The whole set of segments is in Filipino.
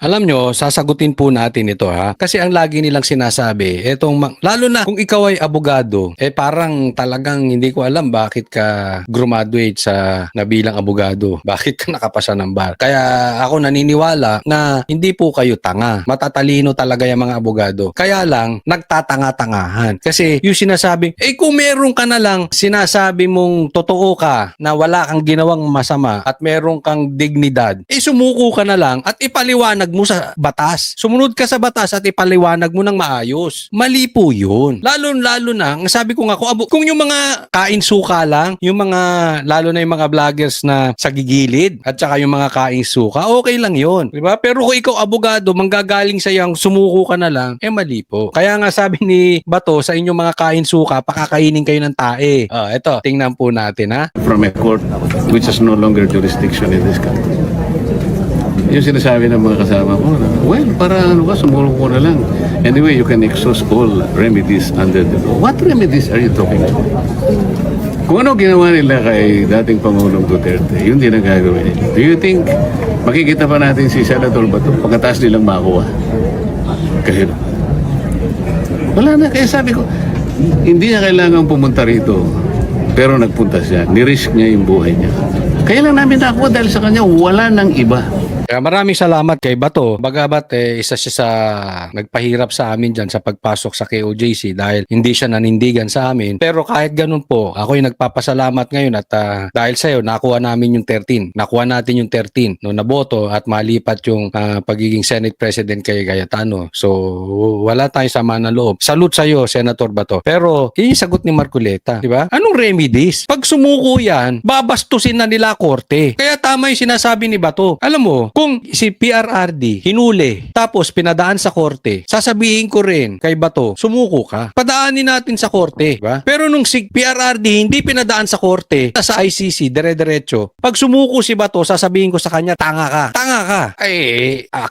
Alam nyo, sasagutin po natin ito ha. Kasi ang lagi nilang sinasabi, lalo na kung ikaw ay abogado, parang talagang hindi ko alam bakit ka graduate sa nabilang abogado. Bakit ka nakapasa ng bar? Kaya ako naniniwala na hindi po kayo tanga. Matatalino talaga yung mga abogado. Kaya lang, nagtatanga-tangahan. Kasi yung sinasabi, kung meron ka na lang, sinasabi mong totoo ka na wala kang ginawang masama at meron kang dignidad, sumuko ka na lang at ipaliwanag mo sa batas. Sumunod ka sa batas at ipaliwanag mo ng maayos. Mali po yun. Lalo na, ang sabi ko nga, kung yung mga kain suka lang, yung mga, lalo na yung mga vloggers na sa gigilid, at saka yung mga kain suka, okay lang yun. Diba? Pero kung ikaw abogado, manggagaling sa yung sumuko ka na lang, mali po. Kaya nga sabi ni Bato, sa inyong mga kain suka, pakakainin kayo ng tae. Ito, tingnan po natin ha. From a court which has no longer jurisdiction in this country. Yung sinasabi ng mga kasama ko, well, para sumulong ko na lang. Anyway, you can exhaust all remedies under the law. What remedies are you talking about? Kung ano ginawa nila kay dating Pangulong Duterte, yun din ang gagawin. Do you think makikita pa natin si Senator Bato pagkataas nilang makuha? Kahit wala na. Kaya sabi ko, hindi niya kailangan pumunta rito. Pero nagpunta siya. Nirisk niya yung buhay niya. Kaya lang namin nakuha dahil sa kanya wala nang iba. Kaya maraming salamat kay Bato. Bagamat isa siya sa nagpahirap sa amin dyan sa pagpasok sa KOJC dahil hindi siya nanindigan sa amin. Pero kahit ganun po, ako'y nagpapasalamat ngayon at dahil sa'yo, nakuha namin yung 13. Nakuha natin yung 13 no, na boto at malipat yung pagiging Senate President kay Cayetano. So, wala tayong sama ng loob. Salute sa'yo, Senator Bato. Pero, yun yung sagot ni Marcoleta. Diba? Anong remedies? Pag sumuko yan, babastusin na nila korte. Kaya tama yung sinasabi ni Bato. Alam mo, kung si PRRD hinuli tapos pinadaan sa korte, sasabihin ko rin kay Bato, sumuko ka. Padaanin natin sa korte, ba? Pero nung si PRRD hindi pinadaan sa korte, sa ICC, dire-diretso, pag sumuko si Bato, sasabihin ko sa kanya, tanga ka. Tanga ka.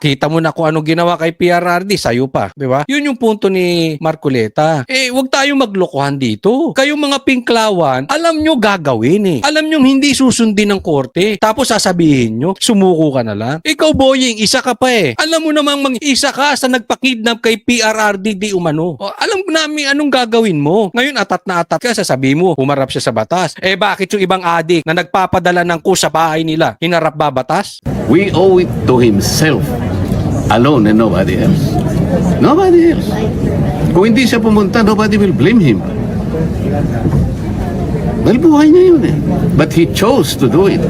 Kita mo na kung ano ginawa kay PRRD, sayo pa, di ba? Yun yung punto ni Marcoleta. Wag tayong maglokohan dito. Kayong mga pinklawan, alam nyo gagawin Alam nyo hindi susundin ng korte. Tapos sasabihin nyo, sumuko ka na lang. Ikaw, Boying, isa ka pa Alam mo namang isa ka sa nagpakidnap kay PRRD di umano. Alam namin anong gagawin mo. Ngayon, atat na atat ka, sasabihin mo, humarap siya sa batas. Bakit yung ibang adik na nagpapadala ng kus sa bahay nila, hinarap ba batas? We owe it to himself alone and nobody else. Nobody else. Kung hindi siya pumunta, nobody will blame him. Dahil buhay niya yun But he chose to do it.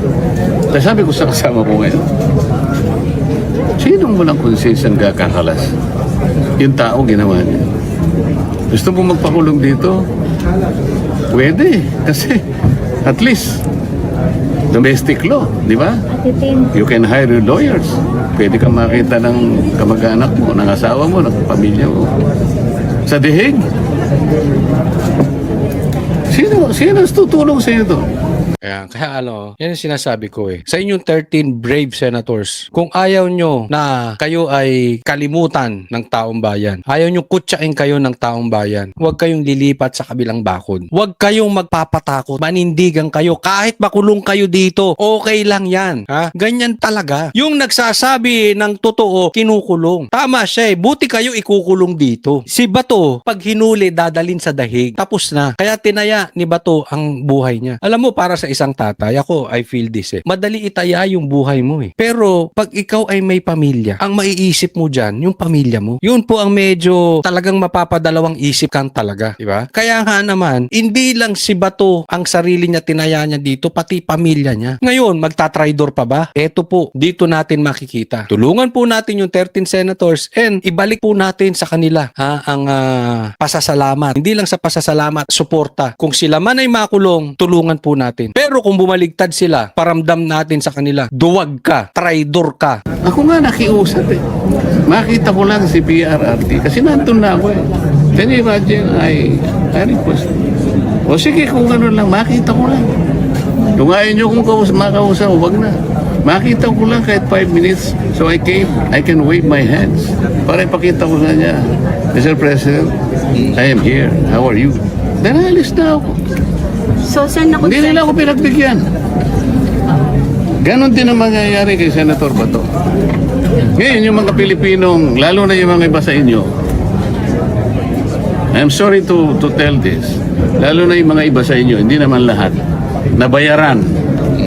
Kaya sabi ko sa kasama ko ngayon, sinong walang konsensyang kakakalas? Yung tao ginawa niya. Gusto mo magpakulong dito? Pwede. Kasi at least domestic law, di ba? You can hire your lawyers. Pwede kang makita ng kamag-anak mo, ng asawa mo, ng pamilya mo. Sa dihig. Sino tutulong sa iyo to? Kaya yan ang sinasabi ko Sa inyong 13 brave senators, kung ayaw nyo na kayo ay kalimutan ng taong bayan, ayaw nyo kutsain kayo ng taong bayan, huwag kayong lilipat sa kabilang bakod. Huwag kayong magpapatakot, manindigan kayo, kahit makulong kayo dito, okay lang yan. Ganyan talaga. Yung nagsasabi ng totoo, kinukulong. Tama siya buti kayo ikukulong dito. Si Bato, pag hinuli, dadalin sa dahig. Tapos na. Kaya tinaya ni Bato ang buhay niya. Alam mo, para sa isang tatay, I feel this madali itaya yung buhay mo Pero pag ikaw ay may pamilya, ang maiisip mo dyan, yung pamilya mo. Yun po ang medyo talagang mapapadalawang isip kang talaga, di ba? Kaya nga naman, hindi lang si Bato ang sarili niya tinaya niya dito, pati pamilya niya. Ngayon, magtatraidor pa ba? Eto po, dito natin makikita. Tulungan po natin yung 13 senators and ibalik po natin sa kanila ang pasasalamat. Hindi lang sa pasasalamat, suporta. Kung sila man ay makulong, tulungan po natin. Pero kung bumaligtad sila, paramdam natin sa kanila, duwag ka, traidor ka. Ako nga nakiusap Makita ko lang si PRRD kasi nandun na ako Can you imagine? I request. O sige, kung ano lang, makita ko lang. Kung ayaw nyo kung makausap, wag na. Makita ko lang kahit 5 minutes. So I can wave my hands. Para ipakita ko sa niya, Mr. President, I am here. How are you? Then alis na ako. So, saan ako? Hindi nila ako pinagbigyan. Ganon din ang mangyayari kay Senator Bato. Ngayon, yung mga Pilipinong, lalo na yung mga iba sa inyo, I'm sorry to tell this, lalo na yung mga iba sa inyo, hindi naman lahat, nabayaran.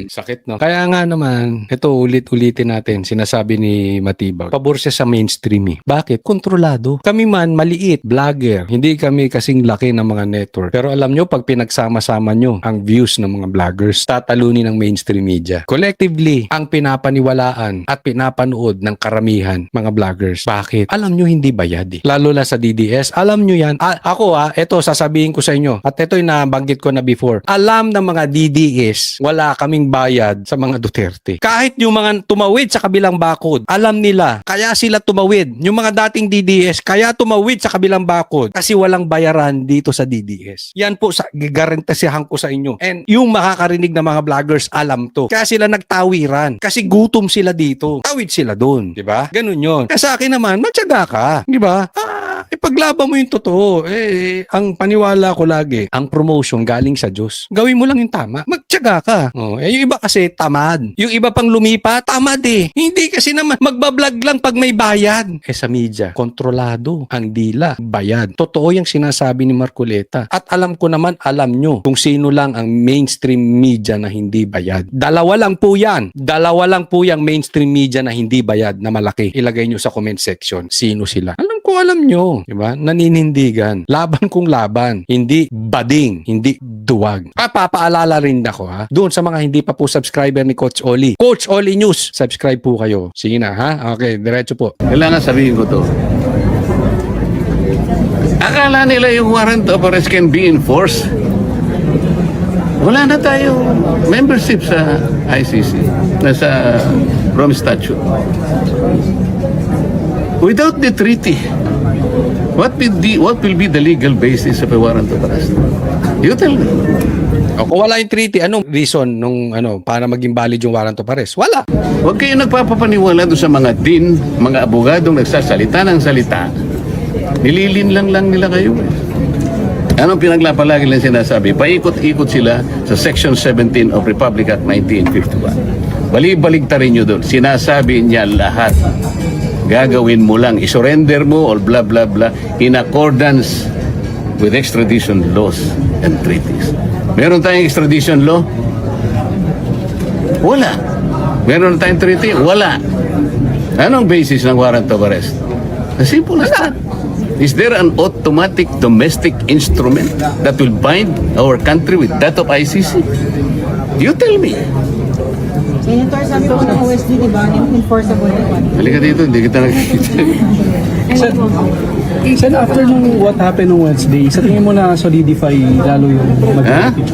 Sakit, no? Kaya nga naman, ito ulit-ulitin natin, sinasabi ni Matibag, pabor siya sa mainstream eh. Bakit? Kontrolado. Kami man, maliit, vlogger. Hindi kami kasing laki ng mga network. Pero alam nyo, pag pinagsama-sama nyo ang views ng mga vloggers, tatalunin ng mainstream media. Collectively, ang pinapaniwalaan at pinapanood ng karamihan mga vloggers. Bakit? Alam nyo, hindi bayad eh. Lalo na sa DDS. Alam nyo yan. Ito sasabihin ko sa inyo. At ito yung nabanggit ko na before. Alam ng mga DDS, wala kaming bayad sa mga Duterte. Kahit yung mga tumawid sa kabilang bakod, alam nila, kaya sila tumawid. Yung mga dating DDS, kaya tumawid sa kabilang bakod kasi walang bayaran dito sa DDS. Yan po, garantisahan ko sa inyo. And yung makakarinig na mga vloggers, alam to. Kaya sila nagtawiran. Kasi gutom sila dito. Tawid sila doon. Diba? Ganun yun. Kaya sa akin naman, matyaga ka. Diba? Ipaglaban mo yung totoo. Ang paniwala ko lagi, ang promotion galing sa Diyos. Gawin mo lang yung tama. Magtiyaga ka. Yung iba kasi tamad. Yung iba pang lumipa, tamad eh. Hindi kasi naman magbablog lang pag may bayad. Sa media, kontrolado ang dila, bayad. Totoo yung sinasabi ni Marcoleta. At alam ko naman, alam nyo kung sino lang ang mainstream media na hindi bayad. Dalawa lang po yan. Dalawa lang po yung mainstream media na hindi bayad na malaki. Ilagay nyo sa comment section. Sino sila? Alam ko, alam nyo. Diba? Naninindigan. Laban kung laban. Hindi bading. Hindi duwag. Papaalala rin ako ha. Doon sa mga hindi pa po subscriber ni Coach Oli. Coach Oli News. Subscribe po kayo. Sige na ha. Okay, diretso po. Kailangan sabihin ko to. Akala nila yung warrant of arrest can be enforced. Wala na tayo membership sa ICC, sa Rome Statute. Without the treaty, what will be the legal basis of a warrant of arrest? You tell me. O, kung wala yung treaty, anong reason nung para maging valid yung warrant of arrest? Wala. Huwag kayo nagpapapaniwala doon sa mga din, mga abogadong nagsasalita ng salita. Nililinlang lang nila kayo. Anong pinaglapalagi lang sinasabi? Paikot-ikot sila sa Section 17 of Republic Act 1951. Bali-baligtarin nyo doon. Sinasabi niya lahat. Gagawin mo lang. Isurrender mo or blah blah blah in accordance with extradition laws and treaties. Meron tayong extradition law? Wala. Meron tayong treaty? Wala. Anong basis ng warrant of arrest? As simple as that. Is there an automatic domestic instrument that will bind our country with that of ICC? You tell me. Senator, sabi ko ng OSD, di ba, enforceable naman. Halika dito, hindi kita nakikita. Sen, after nung what happened nung Wednesday, sa tingin mo na solidify lalo yung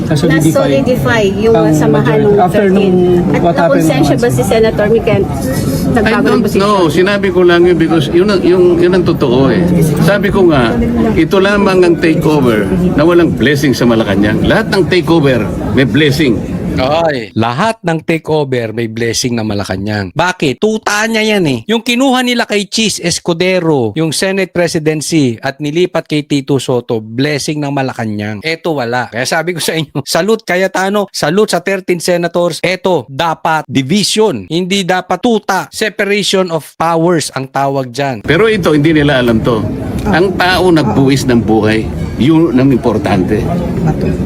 Na-solidify yung ang samahan ng after 13. nung At what happened nakonsensya nung ba si Senator Miken? I Nagbago ng don't posisyon? know. Sinabi ko lang yun because yun ang totoo eh. Sabi ko nga, ito lamang ang takeover na walang blessing sa Malacanang. Lahat ng takeover may blessing. Ay, lahat ng takeover may blessing na Malacanang. Bakit? Tuta niya yan eh. Yung kinuha nila kay Cheese Escudero, yung Senate presidency at nilipat kay Tito Soto, blessing ng Malacanang. Eto wala. Kaya sabi ko sa inyo, salute Cayetano, salute sa 13 senators. Eto, dapat division, hindi dapat tuta. Separation of powers ang tawag dyan. Pero ito, hindi nila alam to. Ang tao nagbuwis ng buhay, yun ang importante.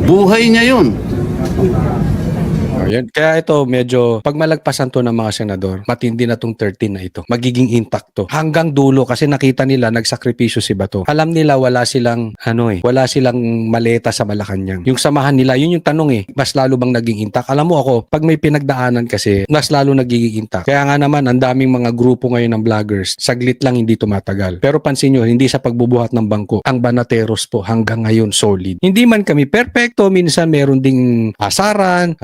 Buhay niya yun. Yan. Kaya ito medyo pag malagpasan to ng mga senador, matindi na tong 13 na ito. Magiging intact to. Hanggang dulo kasi nakita nila nagsakripisyo si Bato. Alam nila wala silang wala silang maleta sa Malacanang. Yung samahan nila, yun yung tanong eh. Mas lalo bang naging intact? Alam mo ako, pag may pinagdaanan kasi, mas lalo nagiging intact. Kaya nga naman, ang daming mga grupo ngayon ng vloggers, saglit lang hindi tumatagal. Pero pansin nyo, hindi sa pagbubuhat ng bangko, ang Banateros po hanggang ngayon solid. Hindi man kami perfecto, minsan meron ding asaran,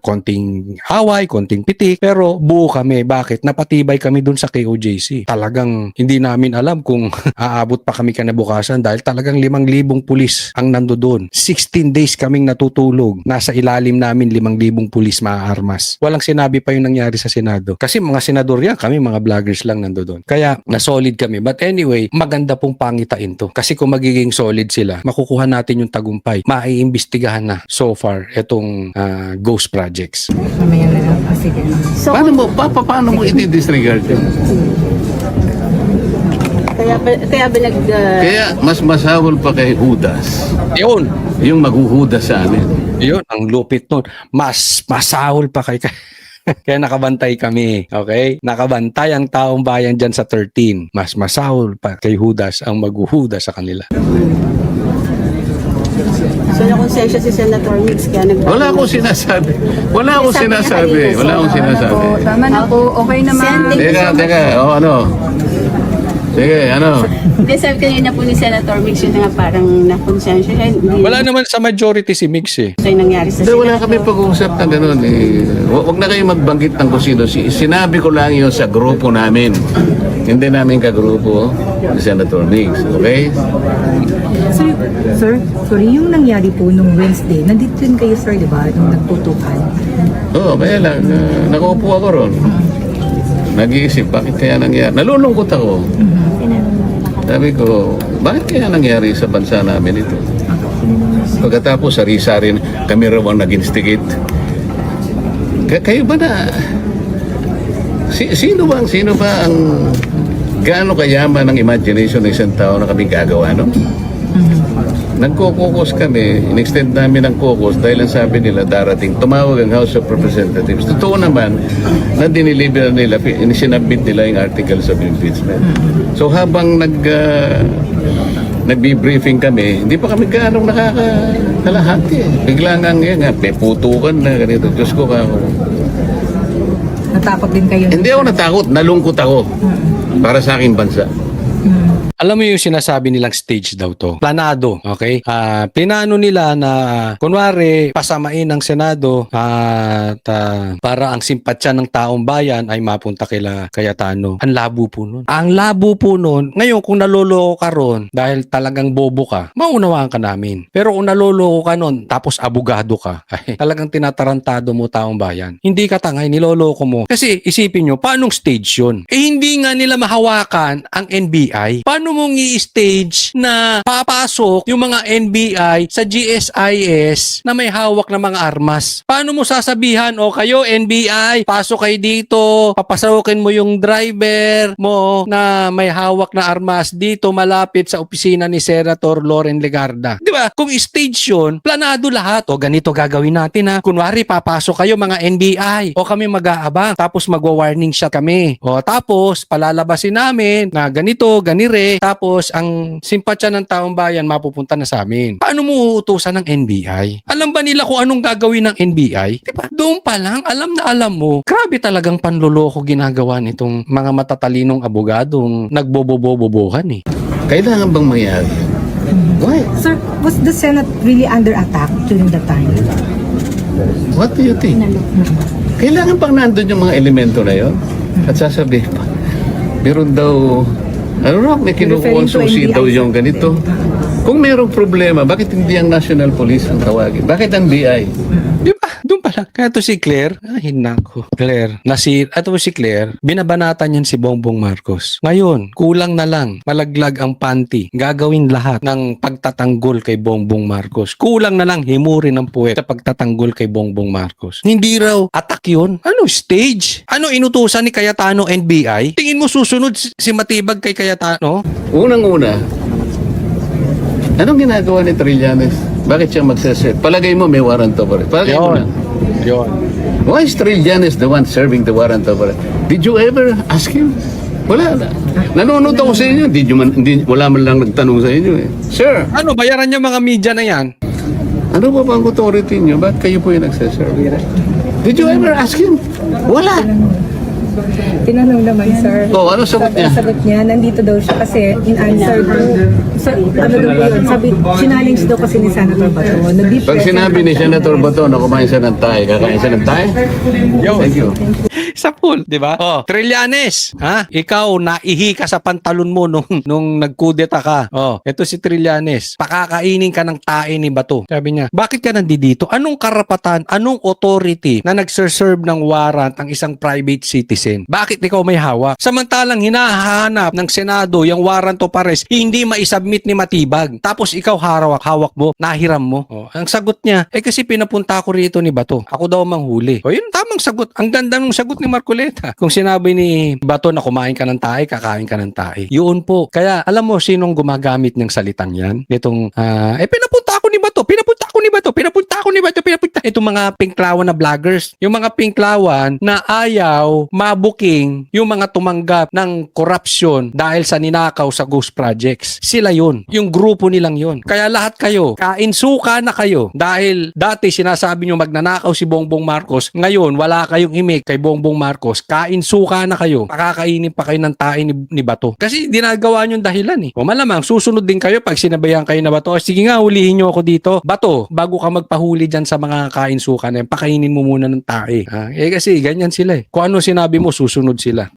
konting away, konting pitik, pero buo kami. Bakit? Napatibay kami dun sa KOJC. Talagang hindi namin alam kung aabot pa kami kinabukasan dahil talagang 5,000 pulis ang nando doon. 16 days kaming natutulog. Nasa ilalim namin 5,000 pulis maaarmas. Walang sinabi pa yung nangyari sa Senado. Kasi mga senador yan, kami mga vloggers lang nando doon. Kaya na-solid kami. But anyway, maganda pong pangitain to. Kasi kung magiging solid sila, makukuha natin yung tagumpay. Maiimbestigahan na so far itong ghost those projects. Mamaya na lang. Sige. So, Paano mo i-disregard yun? kaya Kaya mas masahol pa kay Judas. Yun. Yung maghuhudas sa amin. Yun, ang lupit nun. Mas masahol pa kay kaya nakabantay kami, okay? Nakabantay ang taong bayan dyan sa 13. Mas masahol pa kay Judas ang maghuhudas sa kanila. so nakonsensya si Senator Mix kaya Wala akong sinasabi. Wala akong sinasabi. Wala akong sinasabi. Tama na po. Okay na ma'am. Teka. Ano? Sige, ano? Hindi, sabi kanina po ni Senator Mix yun nga parang nakonsensya. Wala naman sa majority si Mix eh. So yung nangyari sa Hindi, wala kami pag-uusap ng gano'n. Huwag na kayo magbanggit ng kung sino. Sinabi ko lang yun sa grupo namin. Hindi namin kagrupo ni Senator Mix. Okay? Sir, sorry, yung nangyari po nung Wednesday, nandito din kayo, sir, di ba? Nung nagtutukan. Oo, kaya lang. Nakaupo ako ron. Nag-iisip, bakit kaya nangyari? Nalulungkot ako. Sabi ko, bakit kaya nangyari sa bansa namin ito? Pagkatapos, sari-sari, kami raw ang nag-instigate. Kayo ba na... Sino ba ang gaano kayaman ng imagination ng isang tao na kami gagawa, no? Nagko-caucus kami, in-extend namin ang caucus dahil ang sabi nila darating, tumawag ang House of Representatives. Totoo naman na diniliber nila, sinabit nila yung articles of impeachment. So habang nagbi-briefing kami, hindi pa kami gaanong nakakalahati. Bigla nga may putukan na ganito. Diyos ko ka. Natakot din kayo. Hindi ako natakot, nalungkot ako para sa aking bansa. Alam mo yung sinasabi nilang stage daw to. Planado, okay? Plinano nila na kunwari pasamain ng Senado at para ang simpatsya ng taong bayan ay mapunta kay Cayetano. Ang labo po nun. Ang labo po nun. Ngayon kung naloloko ka ron dahil talagang bobo ka, maunawaan ka namin. Pero kung naloloko ka nun tapos abogado ka, ay talagang tinatarantado mo taong bayan. Hindi ka tangay, niloloko mo. Kasi isipin nyo, paanong stage yun? Eh hindi nga nila mahawakan ang NBI. Paano mong i-stage na papasok yung mga NBI sa GSIS na may hawak na mga armas? Paano mo sasabihan, o kayo NBI, pasok kayo dito, papasawakin mo yung driver mo na may hawak na armas dito malapit sa opisina ni Senator Loren Legarda. Di ba? Kung stage yun, planado lahat. O ganito gagawin natin ha. Kunwari, papasok kayo mga NBI o kami mag-aabang tapos magwa-warning shot kami. O tapos, palalabasin namin na ganito, ganire. Tapos, ang simpatsya ng taong bayan mapupunta na sa amin. Paano mo uutusan ng NBI? Alam ba nila kung anong gagawin ng NBI? Diba? Doon pa lang, alam na alam mo. Grabe talagang panluloko ginagawa nitong mga matatalinong abogadong nagbobobobobohan eh. Kailangan bang mangyari? Why? Sir, was the Senate really under attack during that time? What do you think? Kailangan pang nandun yung mga elemento na yun? At sasabihin pa, meron daw, ano na, may kinukuha susi daw yung ganito. Kung merong problema, bakit hindi ang National Police ang tawagin? Bakit ang BI? Di ba? Doon pa lang. Kaya to si Claire, ay nako. Claire, ato si Claire, binabanatan yan si Bongbong Marcos. Ngayon, kulang na lang, malaglag ang panty. Gagawin lahat ng pagtatanggol kay Bongbong Marcos. Kulang na lang himurin ng puwet sa pagtatanggol kay Bongbong Marcos. Hindi raw attack yun. Ano stage? Ano inutusan ni Cayetano NBI? Tingin mo susunod si Matibag kay Cayetano? Unang-una, anong ginagawa ni Trillanes? Bakit siya magsaset? Palagay mo may warrant of arrest. Palagay mo lang. Yun. Why is Trillanes the one serving the warrant of arrest? Did you ever ask him? Wala na. Nanonood ako sa inyo. Wala man lang nagtanong sa inyo eh. Sir, Ano, bayaran niya mga media na yan? ano ba bang authority niyo? Bakit kayo po yung nagsaserve? Did you ever ask him? Wala. Tinanong naman, sir. Oh, ano sagot niya? Sagot niya, nandito daw siya kasi in answer to, ano daw po yun, sabi, sinalings daw kasi ni Senator Bato. Pag sinabi ni Senator Bato na kumain siya ng tayo, kakain siya ng tayo? Thank you. Sa pool, di ba? Oh, Trillanes, ha? Ikaw naihi ka sa pantalon mo nung nagkudeta ka. Oh, ito si Trillanes. Pakakainin ka ng tae ni Bato. Sabi niya, bakit ka nandito? Anong karapatan, anong authority na nagserserve ng warrant ang isang private citizen? lilinisin? Bakit ikaw may hawak? Samantalang hinahanap ng Senado yung warrant of arrest, hindi maisubmit ni Matibag. Tapos ikaw hawak mo, nahiram mo. Oh, ang sagot niya, kasi pinapunta ko rito ni Bato. Ako daw manghuli. O yun, tamang sagot. Ang ganda ng sagot ni Marcoleta. Kung sinabi ni Bato na kumain ka ng tae, kakain ka ng tae. Yun po. Kaya alam mo sinong gumagamit ng salitang yan? Itong, pinapunta ako ni Bato, pinapunta ako ni Bato, pinapunta ako ni Bato, pinapunta. Itong mga pinklawan na vloggers. Yung mga pinklawan na ayaw mabuking yung mga tumanggap ng corruption dahil sa ninakaw sa ghost projects. Sila yun. Yung grupo nilang yun. Kaya lahat kayo, kainsuka na kayo. Dahil dati sinasabi nyo magnanakaw si Bongbong Marcos. Ngayon, wala kayong imik kay Bongbong Marcos. Kainsuka na kayo. Pakakainin pa kayo ng tae ni Bato. Kasi dinagawa nyo dahilan eh. O malamang, susunod din kayo pag sinabayan kayo na Bato. Sige nga, hulihin nyo ako dito. Bato, bago ka magpahuli dyan sa mga kainsuka na yan, pakainin mo muna ng tae. Kasi ganyan sila eh. Kung ano sinabi mo, susunod sila.